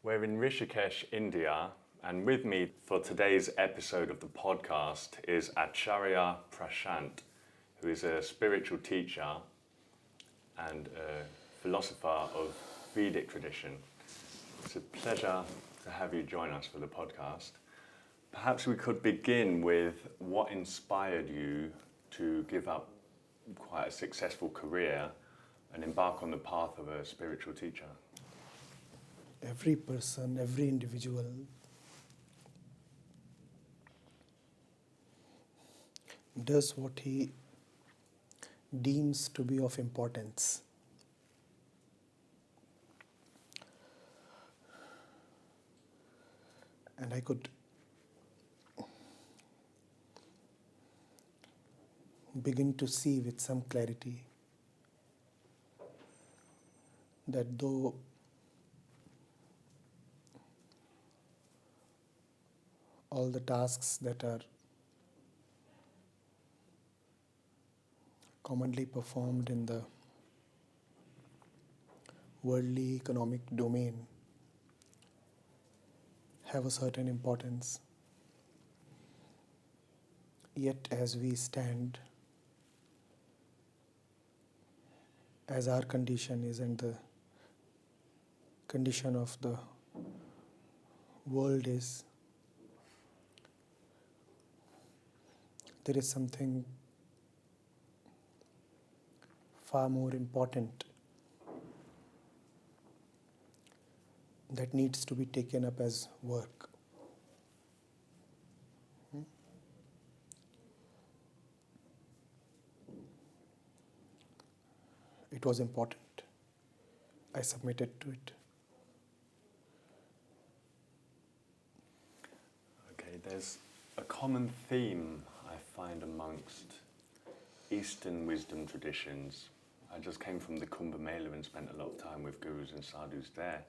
We're in Rishikesh, India, and with me for today's episode of the podcast is Acharya Prashant, who is a spiritual teacher and a philosopher of Vedic tradition. It's a pleasure to have you join us for the podcast. Perhaps we could begin with what inspired you to give up quite a successful career and embark on the path of a spiritual teacher. Every person, every individual does what he deems to be of importance. And I could begin to see with some clarity that though all the tasks that are commonly performed in the worldly economic domain have a certain importance, yet as we stand, as our condition is and the condition of the world is, there is something far more important that needs to be taken up as work. It was important. I submitted to it. Okay, there's a common theme I find amongst Eastern wisdom traditions. I just came from the Kumbh Mela and spent a lot of time with gurus and sadhus there.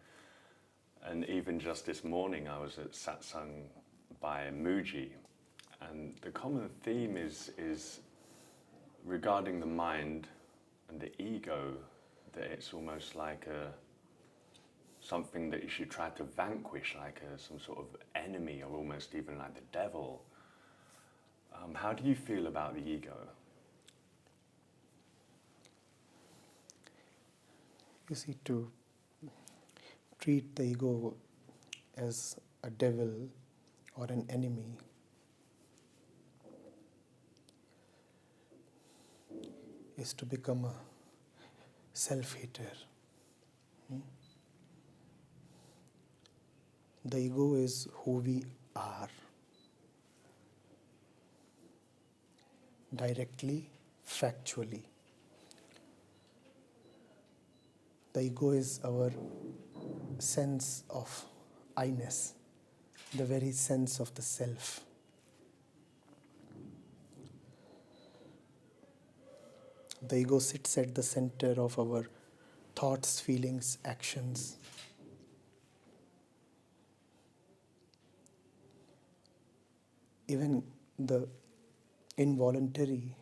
And even just this morning I was at satsang by Muji. And the common theme is regarding the mind and the ego, that it's almost like something that you should try to vanquish, like some sort of enemy or almost even like the devil. How do you feel about the ego? You see, to treat the ego as a devil or an enemy is to become a self-hater. The ego is who we are. Directly, factually. The ego is our sense of I-ness, the very sense of the self. The ego sits at the center of our thoughts, feelings, actions. Even the involuntary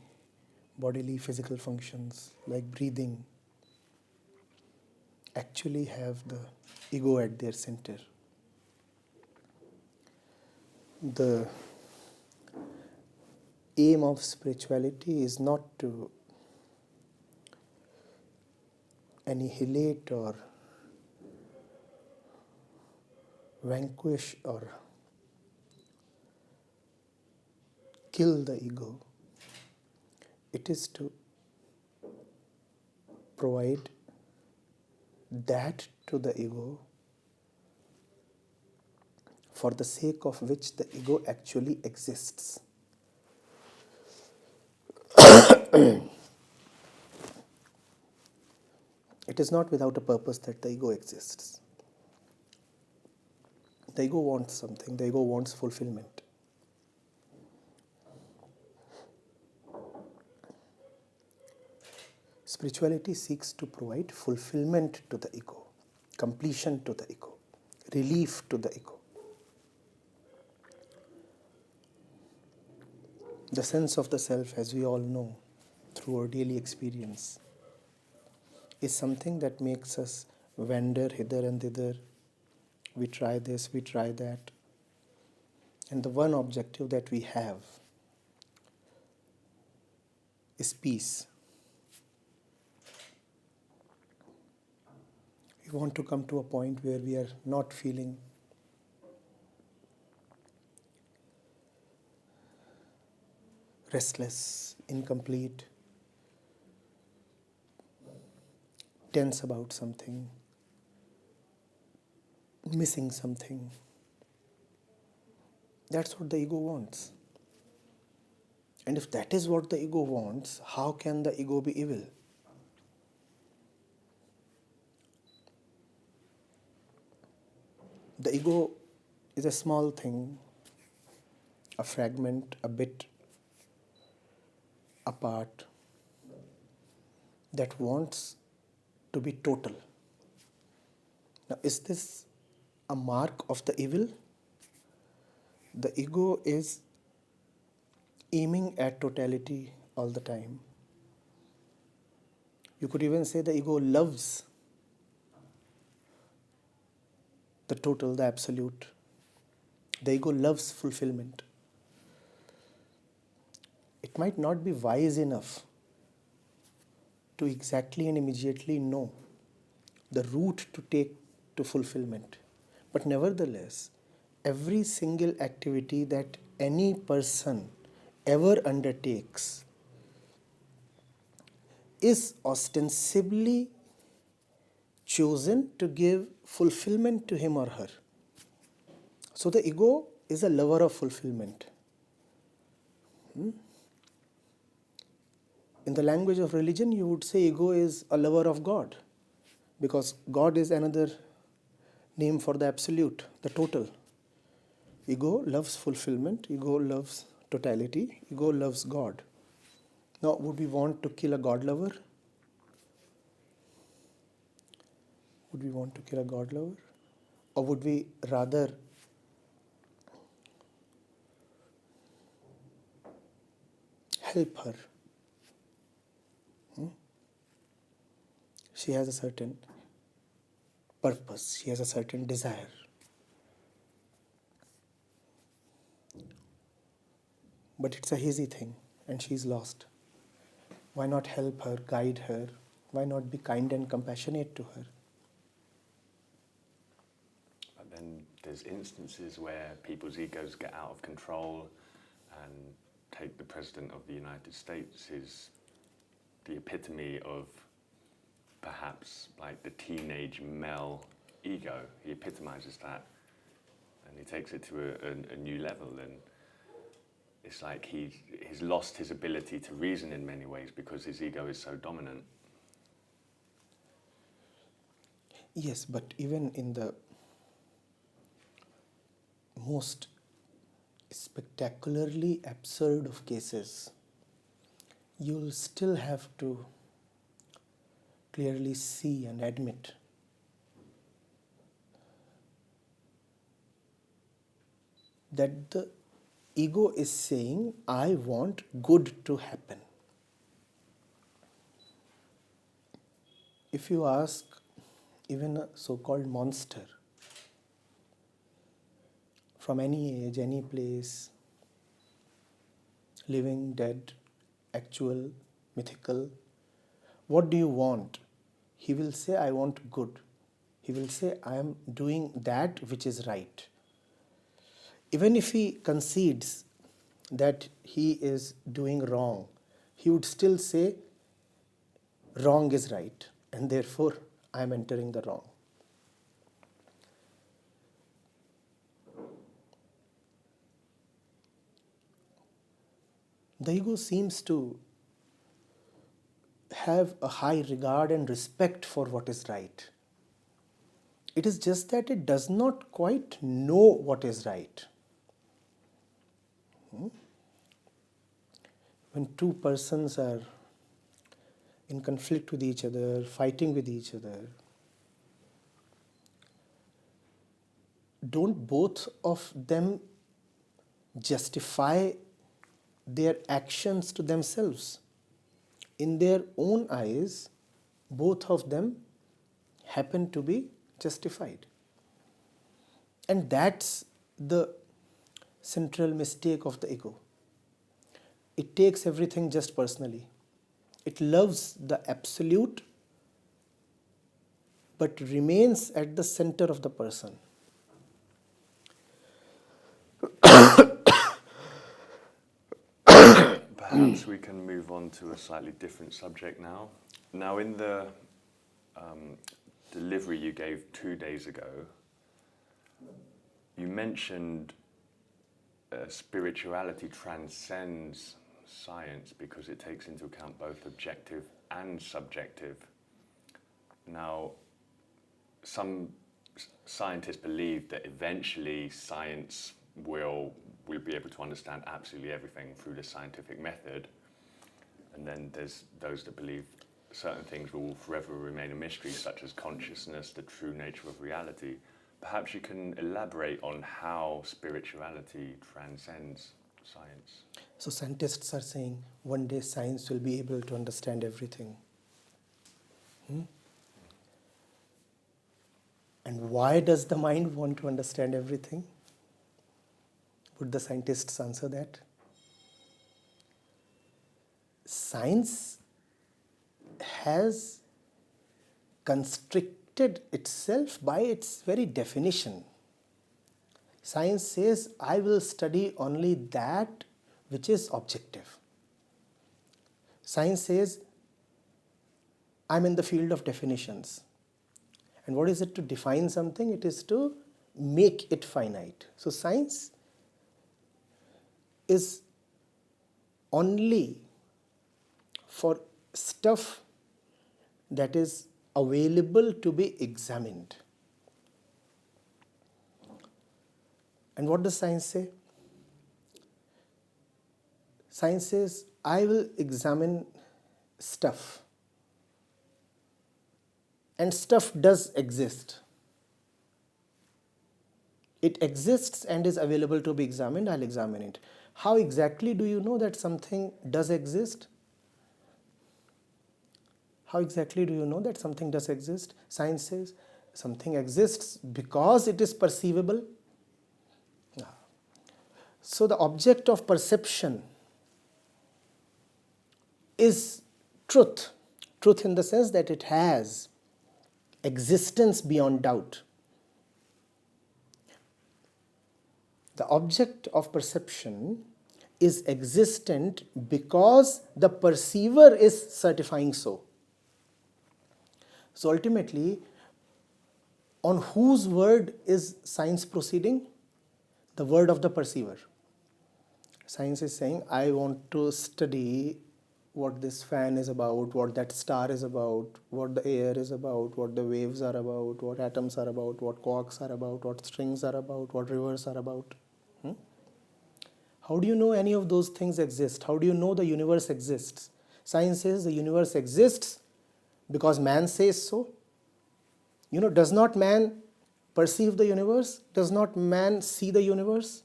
bodily physical functions like breathing actually have the ego at their center. The aim of spirituality is not to annihilate or vanquish or kill the ego. It is to provide that to the ego for the sake of which the ego actually exists. It is not without a purpose that the ego exists. The ego wants something, the ego wants fulfillment. Spirituality seeks to provide fulfillment to the ego, completion to the ego, relief to the ego. The sense of the self, as we all know through our daily experience, is something that makes us wander hither and thither, we try this, we try that. And the one objective that we have is peace. We want to come to a point where we are not feeling restless, incomplete, tense about something, missing something. That's what the ego wants. And if that is what the ego wants, how can the ego be evil? The ego is a small thing, a fragment, a bit apart, that wants to be total. Now, is this a mark of the evil? The ego is aiming at totality all the time. You could even say the ego loves the total, the absolute. The ego loves fulfillment. It might not be wise enough to exactly and immediately know the route to take to fulfillment. But nevertheless, every single activity that any person ever undertakes is ostensibly chosen to give fulfillment to him or her. So the ego is a lover of fulfillment. In the language of religion, you would say ego is a lover of God, because God is another name for the absolute, the total. Ego loves fulfillment, ego loves totality, ego loves God. Now, would we want to kill a God lover? Would we want to kill a God lover? Or would we rather help her? She has a certain purpose, she has a certain desire. But it's a hazy thing and she's lost. Why not help her, guide her? Why not be kind and compassionate to her? But then there's instances where people's egos get out of control, and take the President of the United States is the epitome of perhaps like the teenage male ego. He epitomizes that and he takes it to a new level, and it's like he's lost his ability to reason in many ways because his ego is so dominant. Yes, but even in the most spectacularly absurd of cases, you'll still have to clearly see and admit that the ego is saying, I want good to happen. If you ask even a so-called monster from any age, any place, living, dead, actual, mythical, what do you want? He will say, I want good. He will say, I am doing that which is right. Even if he concedes that he is doing wrong, he would still say, wrong is right, and therefore I am entering the wrong. The ego seems to have a high regard and respect for what is right. It is just that it does not quite know what is right. When two persons are in conflict with each other, fighting with each other, don't both of them justify their actions to themselves? In their own eyes, both of them happen to be justified. And that's the central mistake of the ego. It takes everything just personally. It loves the absolute but remains at the center of the person. Perhaps we can move on to a slightly different subject now. Now, in the delivery you gave 2 days ago, you mentioned spirituality transcends science because it takes into account both objective and subjective. Now, some scientists believe that eventually science will be able to understand absolutely everything through the scientific method, and then there's those that believe certain things will forever remain a mystery, such as consciousness, the true nature of reality. Perhaps you can elaborate on how spirituality transcends science. So scientists are saying one day science will be able to understand everything. And why does the mind want to understand everything? Would the scientists answer that? Science has constricted itself by its very definition. Science says, I will study only that which is objective. Science says, I'm in the field of definitions. And what is it to define something? It is to make it finite. So science is only for stuff that is available to be examined. And what does science say? Science says, I will examine stuff. And stuff does exist. It exists and is available to be examined. I'll examine it. How exactly do you know that something does exist? How exactly do you know that something does exist? Science says something exists because it is perceivable. So the object of perception is truth. Truth in the sense that it has existence beyond doubt. The object of perception is existent because the perceiver is certifying so. So ultimately, on whose word is science proceeding? The word of the perceiver. Science is saying, I want to study what this fan is about, what that star is about, what the air is about, what the waves are about, what atoms are about, what quarks are about, what strings are about, what rivers are about. How do you know any of those things exist? How do you know the universe exists? Science says the universe exists because man says so. Does not man perceive the universe? Does not man see the universe?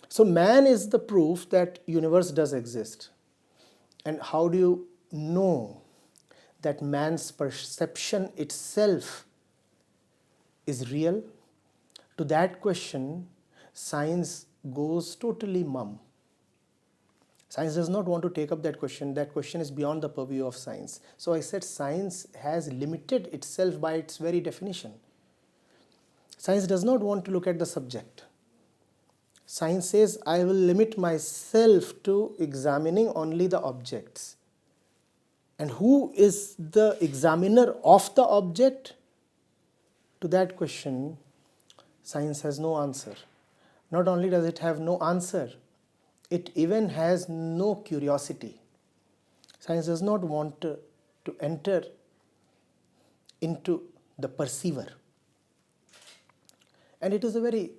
So man is the proof that universe does exist. And how do you know that man's perception itself is real? To that question, science goes totally mum. Science does not want to take up that question. That question is beyond the purview of science. So I said science has limited itself by its very definition. Science does not want to look at the subject. Science says, I will limit myself to examining only the objects. And who is the examiner of the object? To that question, science has no answer. Not only does it have no answer, it even has no curiosity. Science does not want to enter into the perceiver. And it is a very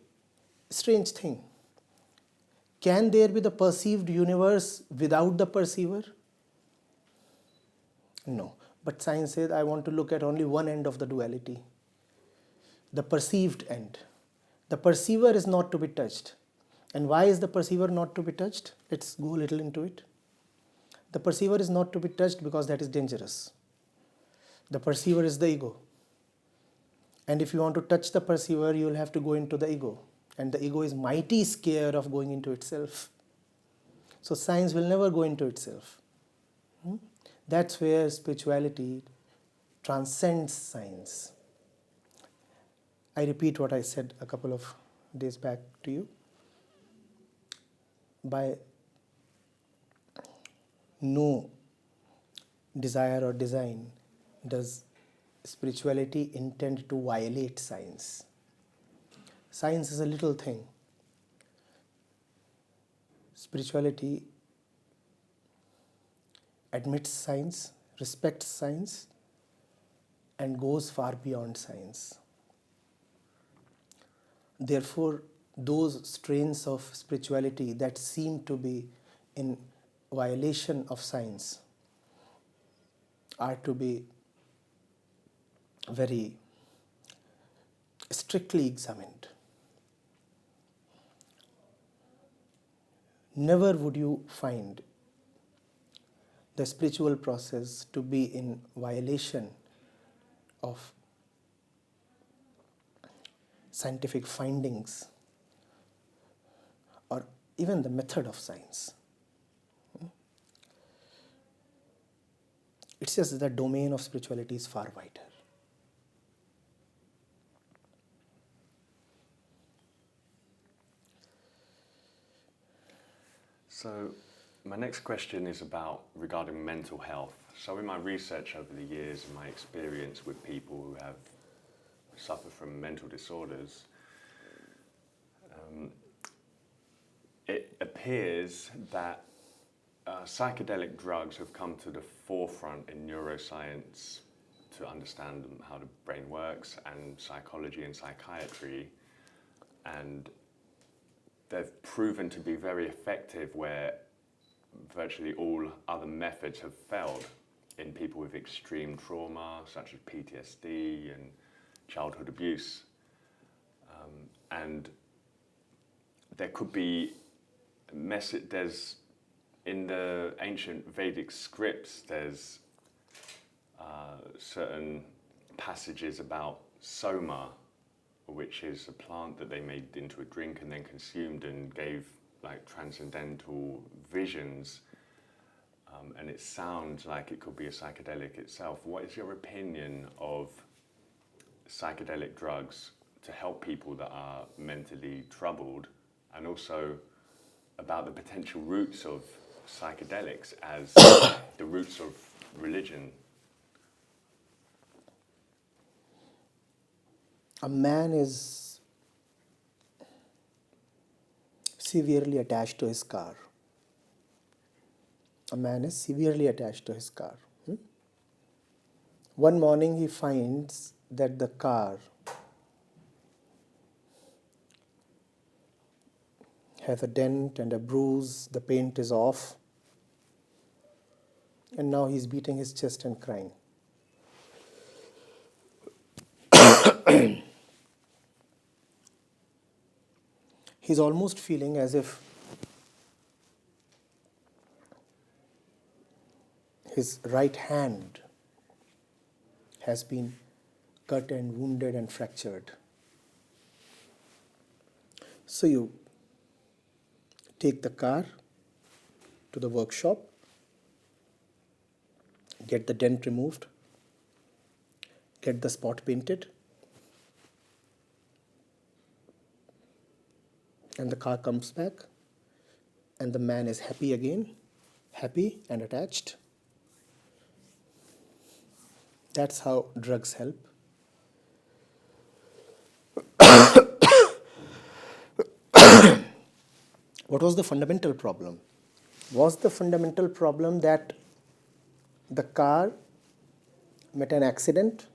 strange thing. Can there be the perceived universe without the perceiver? No. But science says, I want to look at only one end of the duality. The perceived end. The perceiver is not to be touched. And why is the perceiver not to be touched? Let's go a little into it. The perceiver is not to be touched because that is dangerous. The perceiver is the ego. And if you want to touch the perceiver, you will have to go into the ego. And the ego is mighty scared of going into itself. So science will never go into itself. That's where spirituality transcends science. I repeat what I said a couple of days back to you. By no desire or design does spirituality intend to violate science. Science is a little thing. Spirituality admits science, respects science, and goes far beyond science. Therefore, those strains of spirituality that seem to be in violation of science are to be very strictly examined. Never would you find the spiritual process to be in violation of scientific findings or even the method of science. It's just that the domain of spirituality is far wider. So my next question is regarding mental health. So in my research over the years and my experience with people who have suffered from mental disorders, it appears that psychedelic drugs have come to the forefront in neuroscience to understand how the brain works, and psychology and psychiatry, and they've proven to be very effective where virtually all other methods have failed in people with extreme trauma, such as PTSD and childhood abuse. And there could be in the ancient Vedic scripts, there's certain passages about soma, which is a plant that they made into a drink and then consumed and gave like transcendental visions. And it sounds like it could be a psychedelic itself. What is your opinion of psychedelic drugs to help people that are mentally troubled, and also about the potential roots of psychedelics as the roots of religion? A man is severely attached to his car. A man is severely attached to his car. One morning he finds that the car has a dent and a bruise, the paint is off, and now he's beating his chest and crying. He's almost feeling as if his right hand has been cut and wounded and fractured. So you take the car to the workshop, get the dent removed, get the spot painted, and the car comes back, and the man is happy again, happy and attached. That's how drugs help. What was the fundamental problem? Was the fundamental problem that the car met an accident?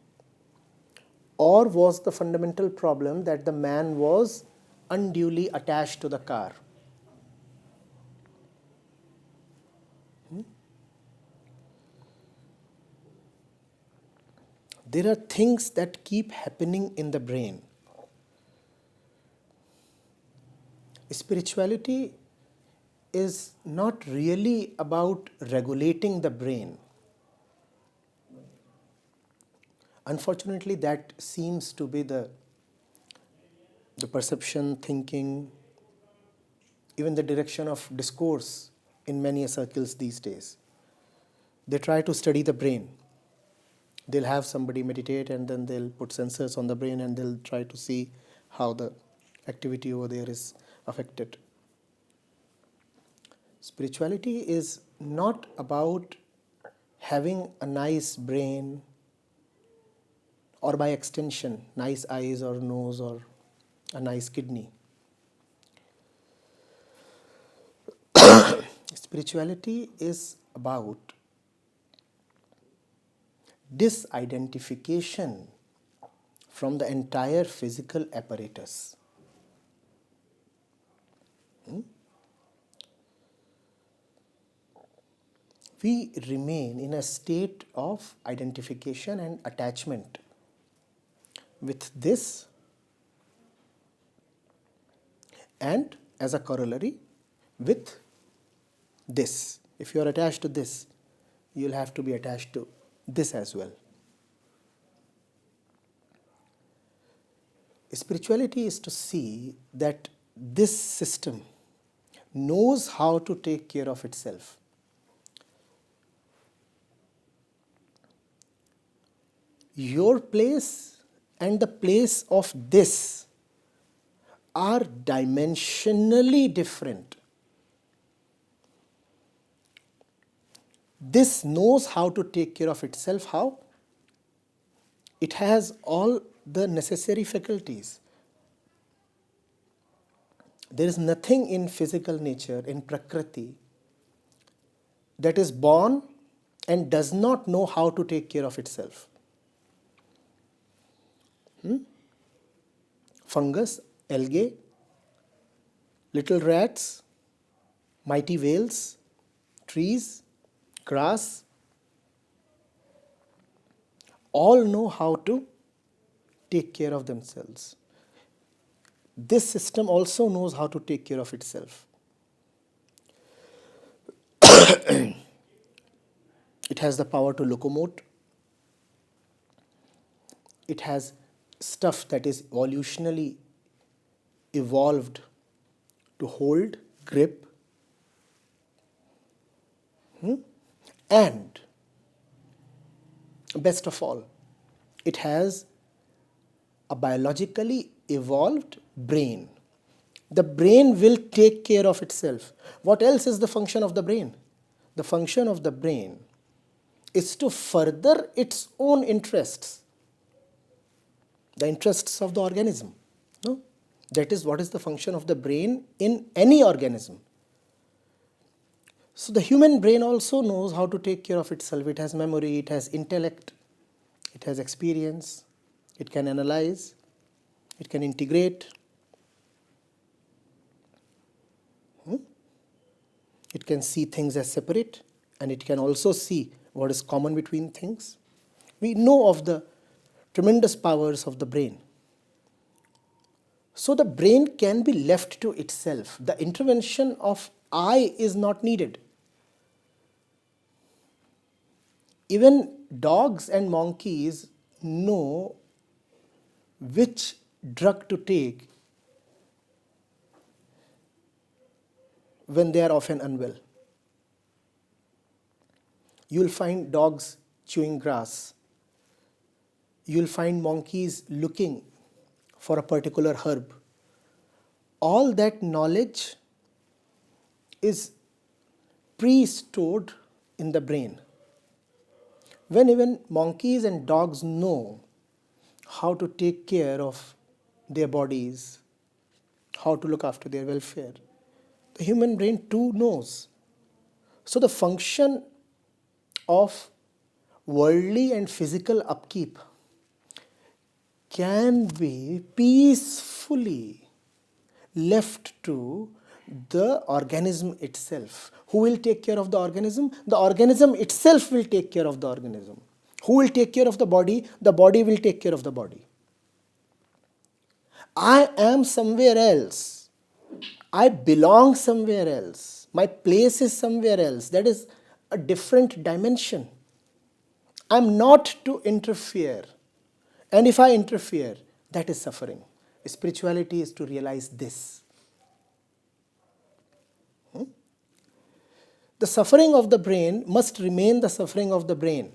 Or was the fundamental problem that the man was unduly attached to the car? There are things that keep happening in the brain. Spirituality is not really about regulating the brain. Unfortunately, that seems to be the perception, thinking, even the direction of discourse in many circles these days. They try to study the brain. They'll have somebody meditate and then they'll put sensors on the brain and they'll try to see how the activity over there is affected. Spirituality is not about having a nice brain or by extension, nice eyes or nose or a nice kidney. Spirituality is about disidentification from the entire physical apparatus. We remain in a state of identification and attachment with this, and as a corollary with this. If you are attached to this, you will have to be attached to this as well. Spirituality is to see that this system knows how to take care of itself. Your place and the place of this are dimensionally different. This knows how to take care of itself. How? It has all the necessary faculties. There is nothing in physical nature, in Prakriti, that is born and does not know how to take care of itself. Fungus, algae, little rats, mighty whales, trees, grass, all know how to take care of themselves. This system also knows how to take care of itself. It has the power to locomote. It has stuff that is evolutionally evolved to hold, grip, and best of all, it has a biologically evolved brain. The brain will take care of itself. What else is the function of the brain? The function of the brain is to further its own interests, the interests of the organism. No? That is what is the function of the brain in any organism. So the human brain also knows how to take care of itself. It has memory, it has intellect, it has experience, it can analyze, it can integrate. It can see things as separate, and it can also see what is common between things. We know of the tremendous powers of the brain. So the brain can be left to itself. The intervention of I is not needed. Even dogs and monkeys know which drug to take when they are often unwell. You will find dogs chewing grass. You will find monkeys looking for a particular herb. All that knowledge is pre-stored in the brain. When even monkeys and dogs know how to take care of their bodies, how to look after their welfare, the human brain too knows. So the function of worldly and physical upkeep can be peacefully left to the organism itself. Who will take care of the organism? The organism itself will take care of the organism. Who will take care of the body? The body will take care of the body. I am somewhere else. I belong somewhere else. My place is somewhere else. That is a different dimension. I am not to interfere And if I interfere, that is suffering. Spirituality is to realize this. The suffering of the brain must remain the suffering of the brain.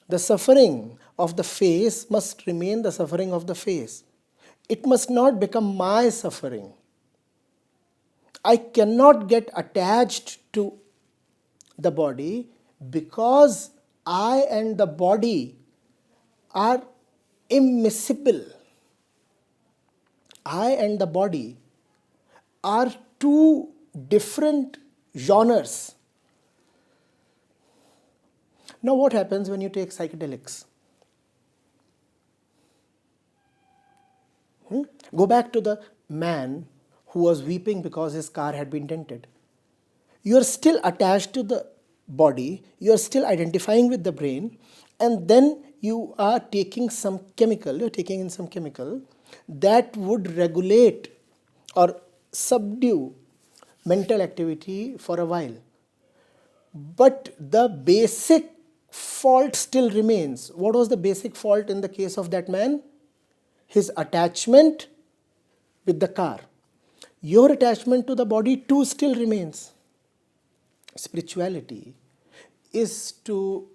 The suffering of the face must remain the suffering of the face. It must not become my suffering. I cannot get attached to the body because I and the body are immiscible. I and the body are two different genres. Now, what happens when you take psychedelics? Go back to the man who was weeping because his car had been dented. You are still attached to the body, you are still identifying with the brain, and then you are taking some chemical, you are taking in some chemical that would regulate or subdue mental activity for a while. But the basic fault still remains. What was the basic fault in the case of that man? His attachment with the car. Your attachment to the body too still remains. Spirituality is to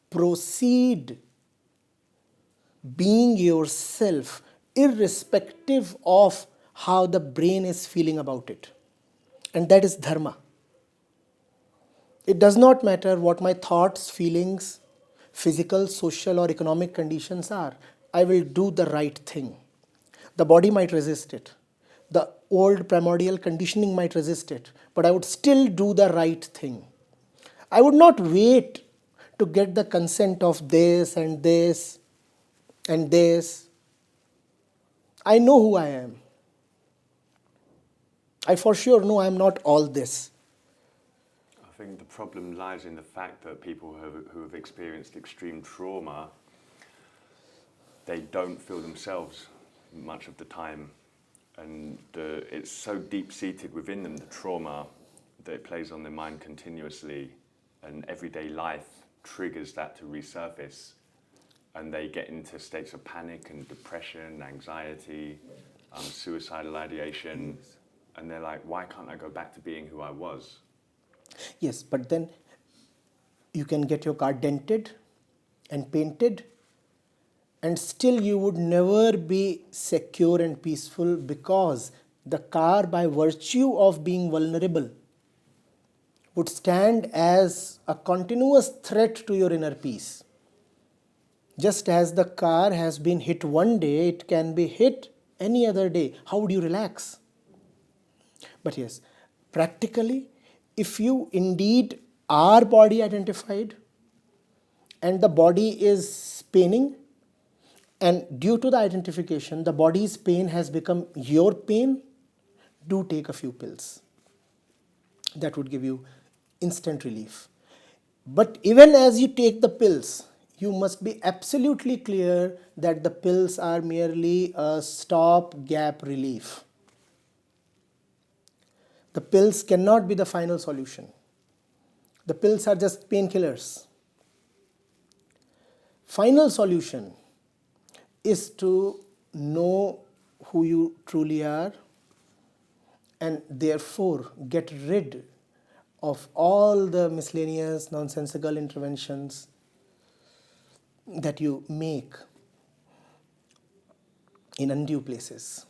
proceed being yourself irrespective of how the brain is feeling about it. And that is dharma. It does not matter what my thoughts, feelings, physical, social or economic conditions are. I will do the right thing. The body might resist it. The old primordial conditioning might resist it. But I would still do the right thing. I would not wait to get the consent of this and this and this. I know who I am. I for sure know I am not all this. I think the problem lies in the fact that people who have experienced extreme trauma, they don't feel themselves much of the time. And it's so deep-seated within them, the trauma, that it plays on their mind continuously. And everyday life triggers that to resurface. And they get into states of panic and depression, anxiety, suicidal ideation. And they're like, why can't I go back to being who I was? Yes, but then you can get your car dented and painted, and still you would never be secure and peaceful because the car, by virtue of being vulnerable, would stand as a continuous threat to your inner peace. Just as the car has been hit one day, it can be hit any other day. How would you relax? But yes, practically, if you indeed are body identified and the body is paining, and due to the identification, the body's pain has become your pain, do take a few pills. That would give you instant relief. But even as you take the pills, you must be absolutely clear that the pills are merely a stop-gap relief. The pills cannot be the final solution. The pills are just painkillers. Final solution is to know who you truly are and therefore get rid of all the miscellaneous nonsensical interventions that you make in undue places.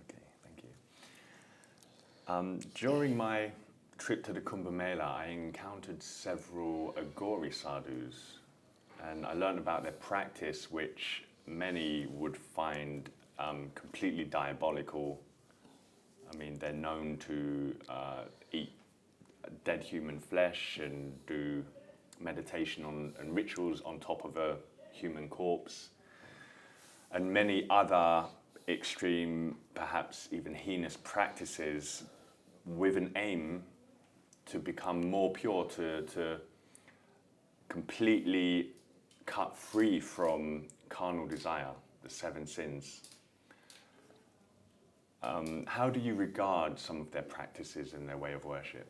Okay, thank you. During my trip to the Kumbh Mela, I encountered several Aghori sadhus, and I learned about their practice, which many would find completely diabolical. I mean, they're known to eat dead human flesh and do meditation and rituals on top of a human corpse, and many other extreme, perhaps even heinous practices with an aim to become more pure, to completely cut free from carnal desire, the 7 sins. How do you regard some of their practices and their way of worship?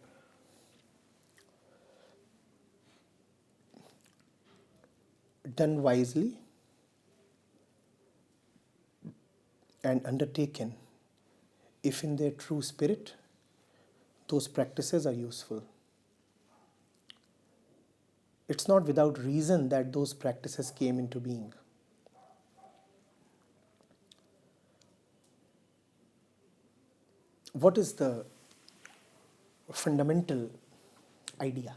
done wisely and undertaken, if in their true spirit, those practices are useful. It's not without reason that those practices came into being. What is the fundamental idea?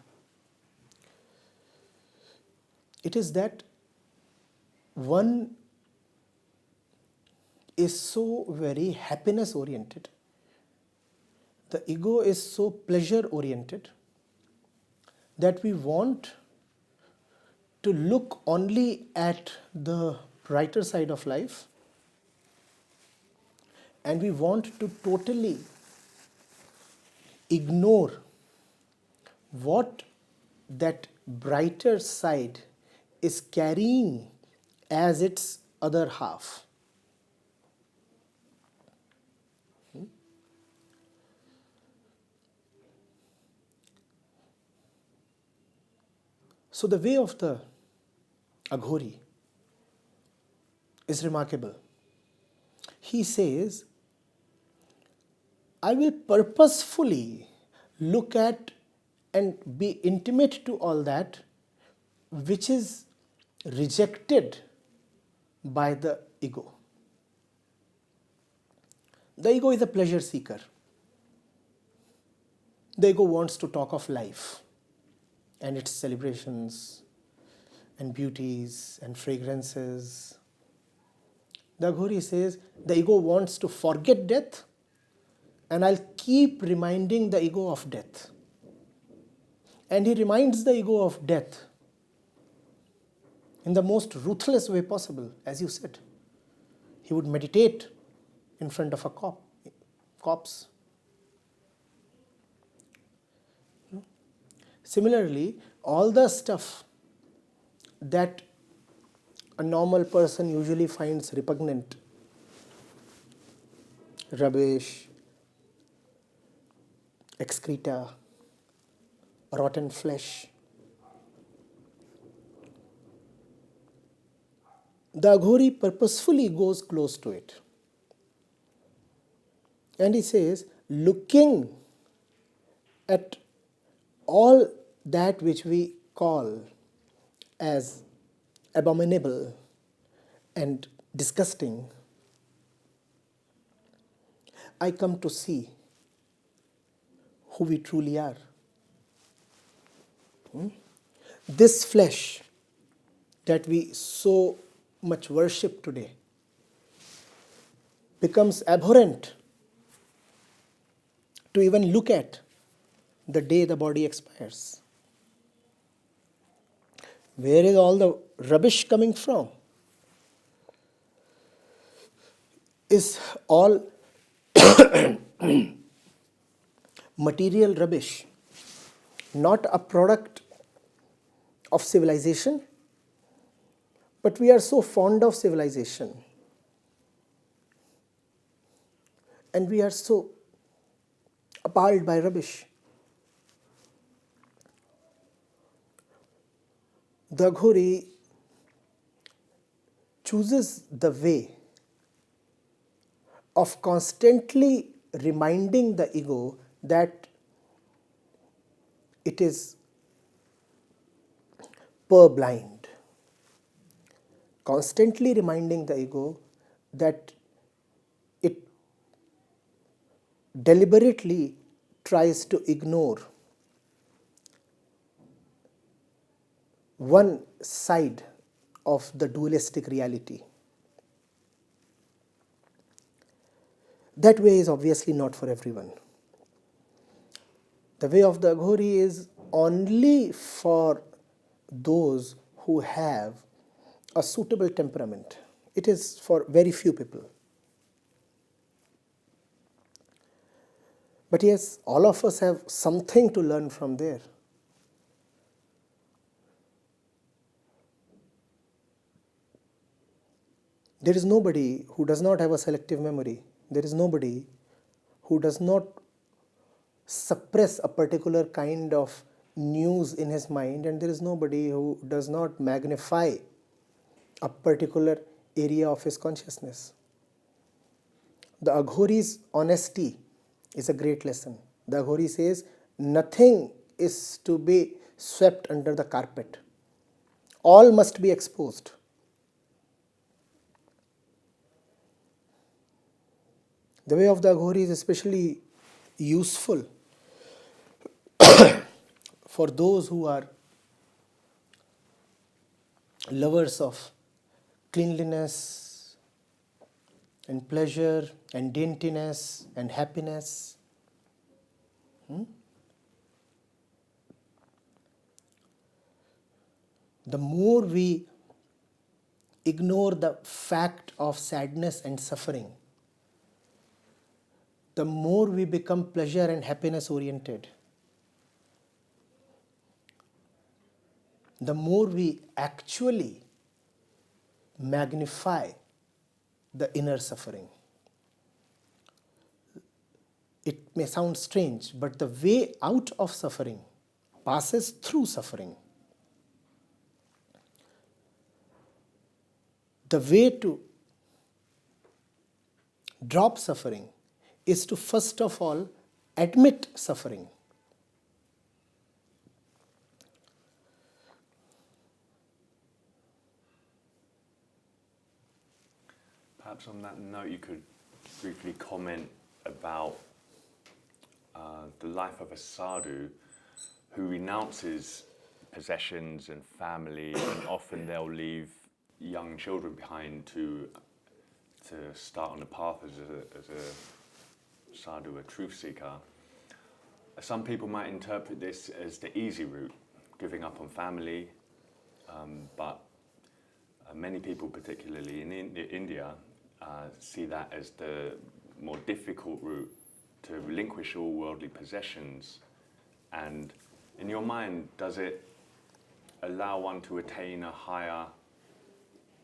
It is that one is so very happiness oriented, the ego is so pleasure oriented, that we want to look only at the brighter side of life, and we want to totally ignore what that brighter side is carrying as its other half. So the way of the Aghori is remarkable. He says, I will purposefully look at and be intimate to all that which is rejected by the ego. The ego is a pleasure seeker. The ego wants to talk of life and its celebrations and beauties and fragrances. The Aghori says the ego wants to forget death, and I'll keep reminding the ego of death. And he reminds the ego of death in the most ruthless way possible, as you said. He would meditate in front of a corpse. Similarly, all the stuff that a normal person usually finds repugnant, rubbish, excreta, rotten flesh, the Aghori purposefully goes close to it. And he says, looking at all that which we call as abominable and disgusting, I come to see who we truly are. This flesh that we so much worship today becomes abhorrent to even look at the day the body expires. Where is all the rubbish coming from? Is all material rubbish not a product of civilization? But we are so fond of civilization, and we are so appalled by rubbish. The Aghori chooses the way of constantly reminding the ego that it is purblind, constantly reminding the ego that it deliberately tries to ignore one side of the dualistic reality. That way is obviously not for everyone. The way of the Aghori is only for those who have a suitable temperament. It is for very few people. But yes, all of us have something to learn from there. There is nobody who does not have a selective memory. There is nobody who does not suppress a particular kind of news in his mind, and there is nobody who does not magnify a particular area of his consciousness. The Aghori's honesty is a great lesson. The Aghori says nothing is to be swept under the carpet. All must be exposed. The way of the Aghori is especially useful for those who are lovers of cleanliness and pleasure and daintiness and happiness. The more we ignore the fact of sadness and suffering, the more we become pleasure and happiness oriented. The more we actually magnify the inner suffering. It may sound strange, but the way out of suffering passes through suffering. The way to drop suffering is to first of all admit suffering. Perhaps on that note, you could briefly comment about the life of a sadhu who renounces possessions and family, and often they'll leave young children behind to start on the path as a sadhu, a truth seeker. Some people might interpret this as the easy route, giving up on family, but many people, particularly in India, see that as the more difficult route to relinquish all worldly possessions. And in your mind, does it allow one to attain a higher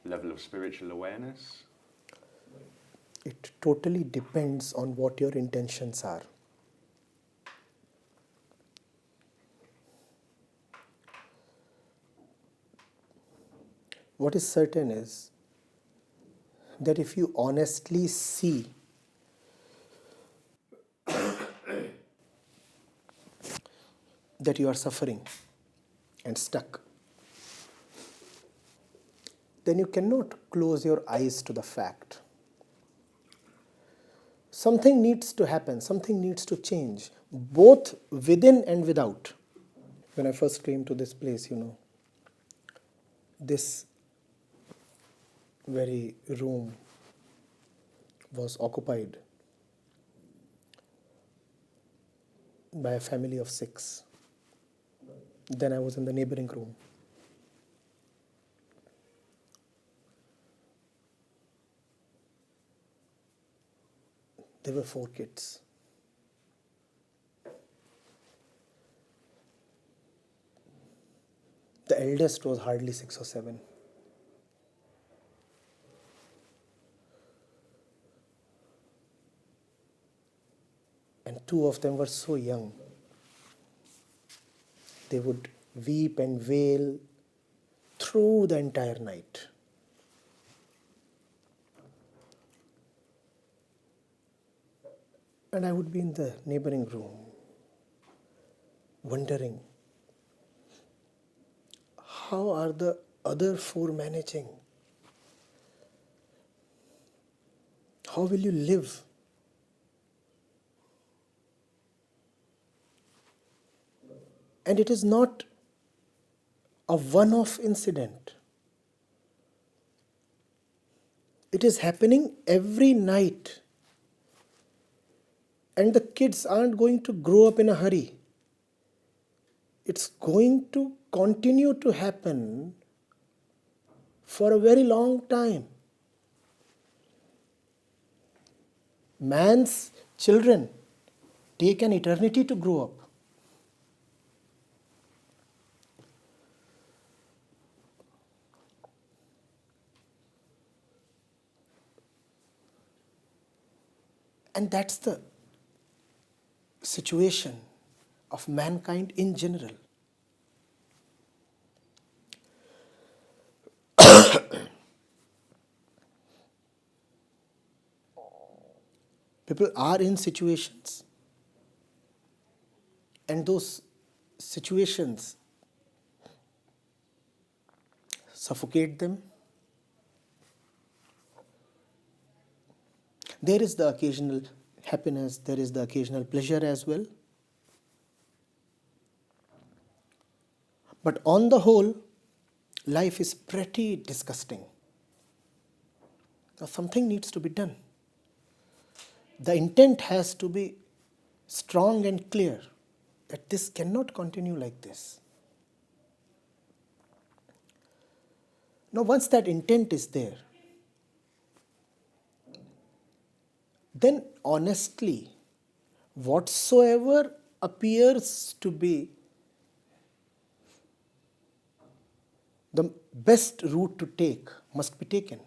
level of spiritual awareness? It totally depends on what your intentions are. What is certain is that if you honestly see that you are suffering and stuck, then you cannot close your eyes to the fact. Something needs to happen, something needs to change, both within and without. When I first came to this place, this very room was occupied by a family of 6. Then I was in the neighboring room. There were 4 kids. The eldest was hardly 6 or 7. And 2 of them were so young. They would weep and wail through the entire night. And I would be in the neighboring room, wondering, how are the other 4 managing? How will you live? And it is not a one-off incident. It is happening every night. And the kids aren't going to grow up in a hurry. It's going to continue to happen for a very long time. Man's children take an eternity to grow up. And that's the situation of mankind in general. People are in situations, and those situations suffocate them. There is the occasional happiness, there is the occasional pleasure as well. But on the whole, life is pretty disgusting. Now, something needs to be done. The intent has to be strong and clear that this cannot continue like this. Now, once that intent is there, then honestly, whatsoever appears to be the best route to take must be taken.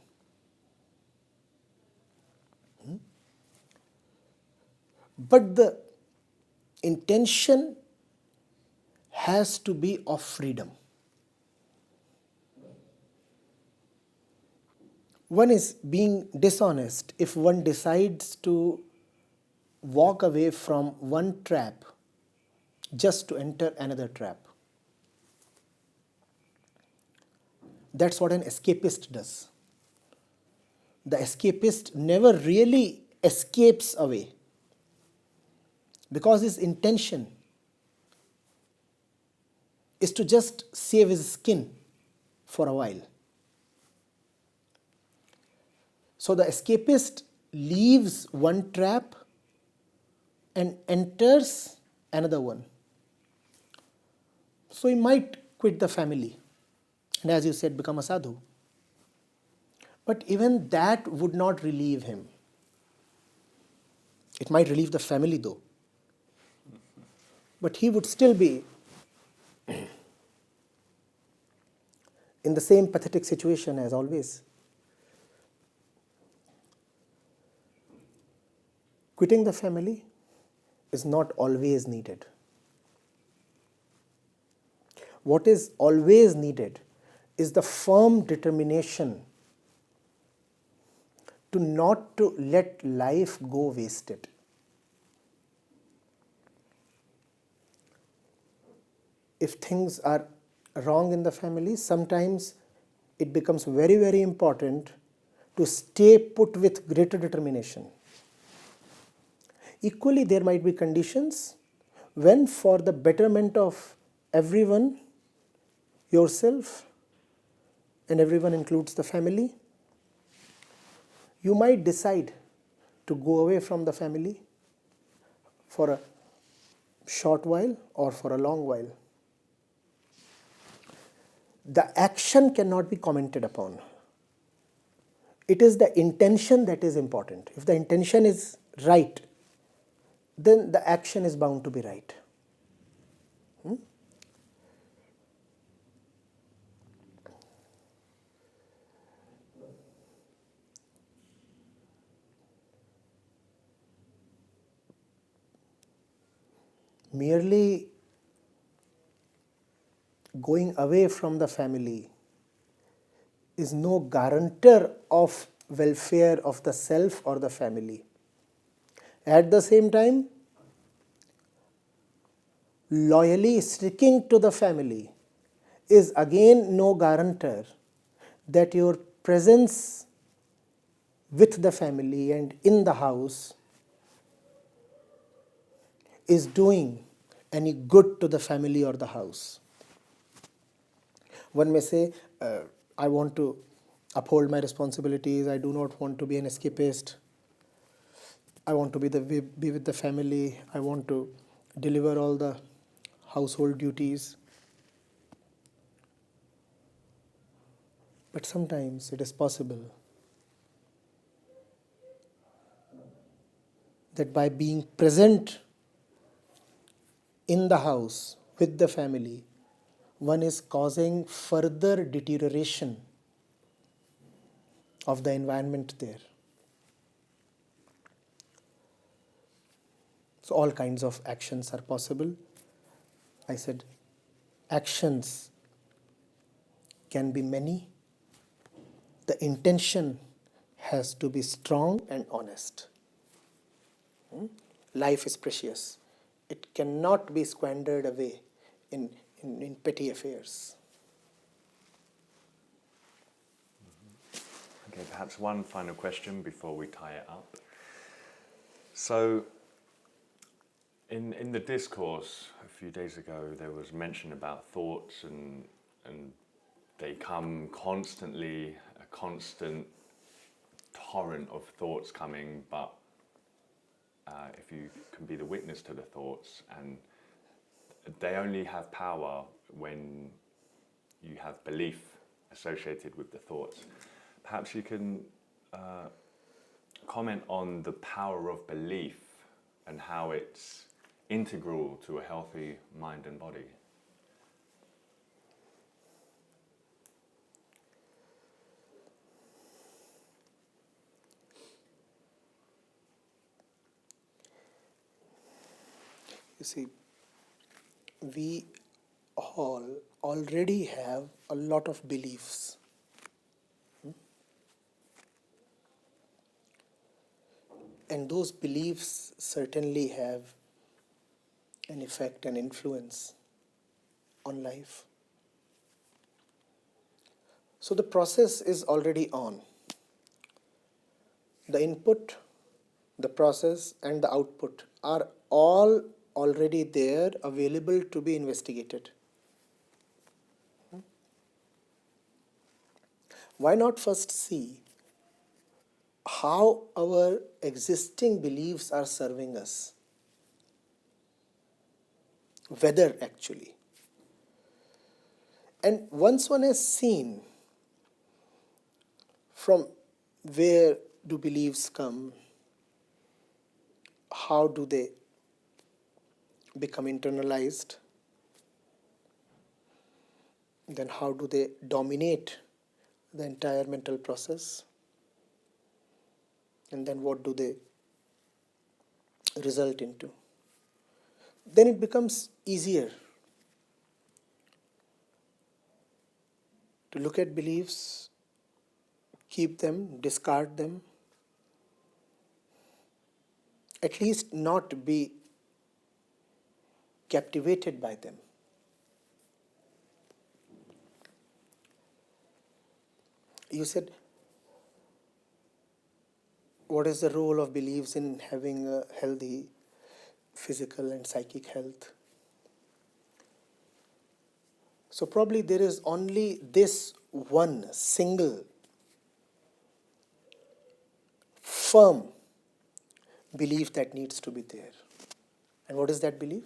But the intention has to be of freedom. One is being dishonest if one decides to walk away from one trap just to enter another trap. That's what an escapist does. The escapist never really escapes away because his intention is to just save his skin for a while. So the escapist leaves one trap and enters another one. So he might quit the family and, as you said, become a sadhu. But even that would not relieve him. It might relieve the family though. But he would still be in the same pathetic situation as always. Quitting the family is not always needed. What is always needed is the firm determination to not to let life go wasted. If things are wrong in the family, sometimes it becomes very, very important to stay put with greater determination. Equally, there might be conditions when, for the betterment of everyone, yourself, and everyone includes the family, you might decide to go away from the family for a short while or for a long while. The action cannot be commented upon. It is the intention that is important. If the intention is right, then the action is bound to be right. Merely going away from the family is no guarantor of welfare of the self or the family. At the same time, loyally sticking to the family is again no guarantor that your presence with the family and in the house is doing any good to the family or the house. One may say, I want to uphold my responsibilities, I do not want to be an escapist, I want to be with the family, I want to deliver all the household duties. But sometimes it is possible that by being present in the house with the family, one is causing further deterioration of the environment there. So all kinds of actions are possible. I said actions can be many. The intention has to be strong and honest. Life is precious. It cannot be squandered away in petty affairs. Okay, perhaps one final question before we tie it up. So, in the discourse a few days ago, there was mention about thoughts, and they come constantly, a constant torrent of thoughts coming, but if you can be the witness to the thoughts, and they only have power when you have belief associated with the thoughts. Perhaps you can comment on the power of belief and how it's integral to a healthy mind and body. You see, we all already have a lot of beliefs. And those beliefs certainly have an effect and influence on life. So the process is already on. The input, the process, and the output are all already there, available to be investigated. Why not first see how our existing beliefs are serving us? Whether actually. And once one has seen from where do beliefs come, how do they become internalized, then how do they dominate the entire mental process, and then what do they result into, then it becomes easier to look at beliefs, keep them, discard them, at least not be captivated by them. You said, what is the role of beliefs in having a healthy physical and psychic health? So probably there is only this one single firm belief that needs to be there. And what is that belief?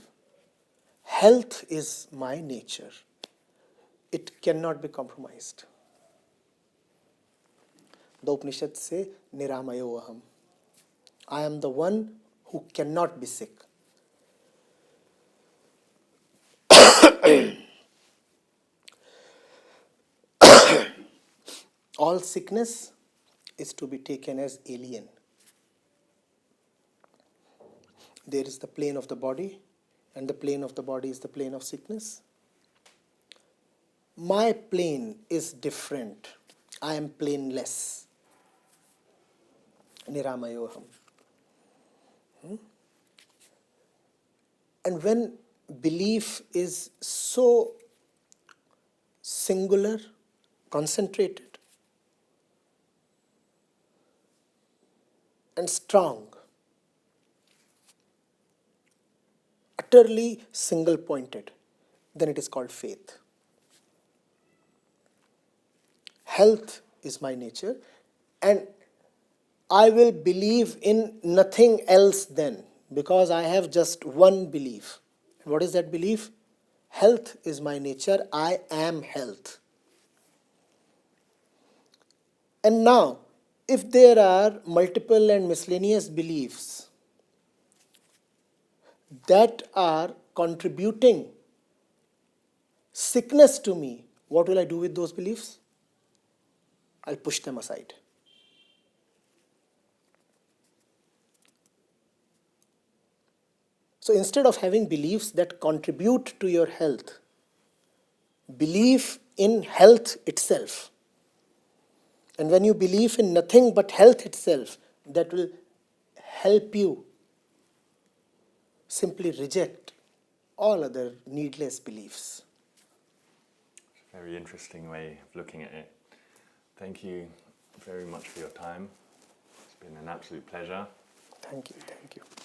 Health is my nature. It cannot be compromised. The Upanishads say, Niramayo aham. I am the one who cannot be sick. All sickness is to be taken as alien. There is the plane of the body, and the plane of the body is the plane of sickness. My plane is different. I am planeless. Niramayoham. And when belief is so singular, concentrated, and strong, utterly single-pointed, then it is called faith. Health is my nature, and I will believe in nothing else then, because I have just one belief. What is that belief? Health is my nature, I am health. And now, if there are multiple and miscellaneous beliefs that are contributing sickness to me, what will I do with those beliefs? I'll push them aside. So instead of having beliefs that contribute to your health, believe in health itself. And when you believe in nothing but health itself, that will help you simply reject all other needless beliefs. It's a very interesting way of looking at it. Thank you very much for your time. It's been an absolute pleasure. Thank you.